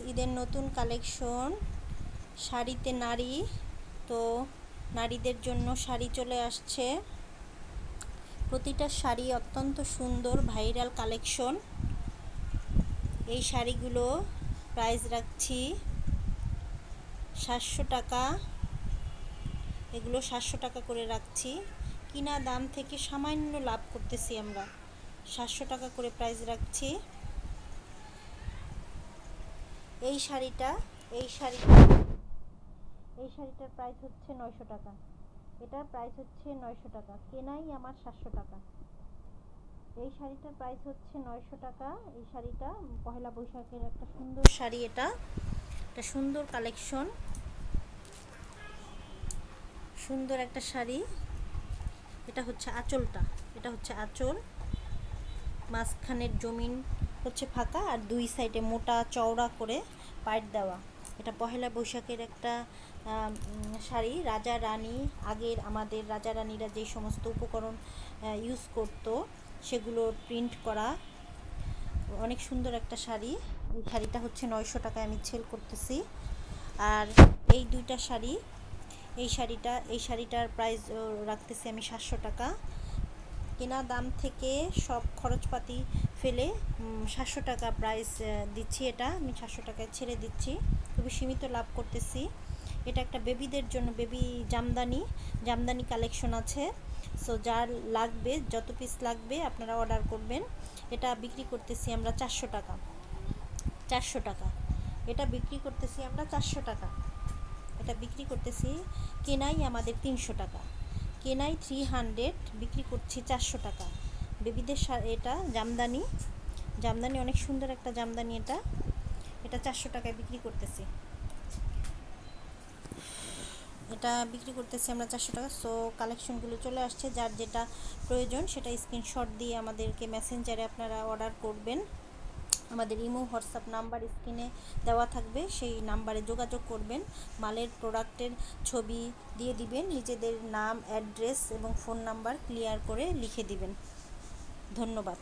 ঈদের নতুন কালেকশন শাড়িতে নারী। তো নারীদের জন্য শাড়ি চলে আসছে। প্রতিটা শাড়ি অত্যন্ত সুন্দর, ভাইরাল কালেকশন। এই শাড়িগুলো প্রাইস রাখছি 700 টাকা। এগুলো 700 টাকা করে রাখছি। কিনা দাম থেকে সামান্য লাভ করতেছি আমরা। 700 টাকা করে প্রাইস রাখছি। এই শাড়িটার প্রাইস হচ্ছে 900 টাকা। এটার প্রাইস হচ্ছে 900 টাকা, কেনাই আমার 700 টাকা। এই শাড়িটার প্রাইস হচ্ছে 900 টাকা। এই শাড়িটা পহেলা বৈশাখের একটা সুন্দর শাড়ি। এটা সুন্দর কালেকশন, সুন্দর একটা শাড়ি। এটা হচ্ছে আঁচলটা, এটা হচ্ছে আঁচল। মাঝখানের জমিন হচ্ছে ফাঁকা আর দুই সাইডে মোটা চওড়া করে পাইট দেওয়া। এটা পহেলা বৈশাখের একটা শাড়ি। রাজা রানী, আগের আমাদের রাজা রানীরা যে সমস্ত উপকরণ ইউজ করত সেগুলো প্রিন্ট করা। অনেক সুন্দর একটা শাড়ি। এই শাড়িটা হচ্ছে 900 টাকায় আমি সেল করতেছি। আর এই দুইটা শাড়ি, এই শাড়িটার প্রাইস রাখতেছি আমি 700 টাকা। কেনা দাম থেকে সব খরচপাতি ফেলে 700 টাকা প্রাইস দিচ্ছি। এটা আমি 700 টাকায় ছেড়ে দিচ্ছি, খুবই সীমিত লাভ করতেছি। এটা একটা বেবিদের জন্য, বেবি জামদানি কালেকশন আছে। সো যার লাগবে, যত পিস লাগবে আপনারা অর্ডার করবেন। এটা বিক্রি করতেছি আমরা 400 টাকা। এটা বিক্রি করতেছি আমরা 400 টাকা। এটা বিক্রি করতেছি, কেনাই আমাদের 300 টাকা। কেনাই 300, বিক্রি করছি 400 টাকা। বেবিদের এটা জামদানি অনেক সুন্দর একটা জামদানি। এটা 400 টাকায় বিক্রি করতেছি। এটা বিক্রি করতেছি আমরা 400 টাকা। সো কালেকশনগুলো চলে আসছে। যার যেটা প্রয়োজন সেটা স্ক্রিনশট দিয়ে আমাদেরকে মেসেঞ্জারে আপনারা অর্ডার করবেন। আমাদের ইমো, হোয়াটসঅ্যাপ নাম্বার স্ক্রিনে দেওয়া থাকবে, সেই নাম্বারে যোগাযোগ করবেন। মালের প্রোডাক্টের ছবি দিয়ে দিবেন, নিজেদের নাম, অ্যাড্রেস এবং ফোন নাম্বার ক্লিয়ার করে লিখে দিবেন। ধন্যবাদ।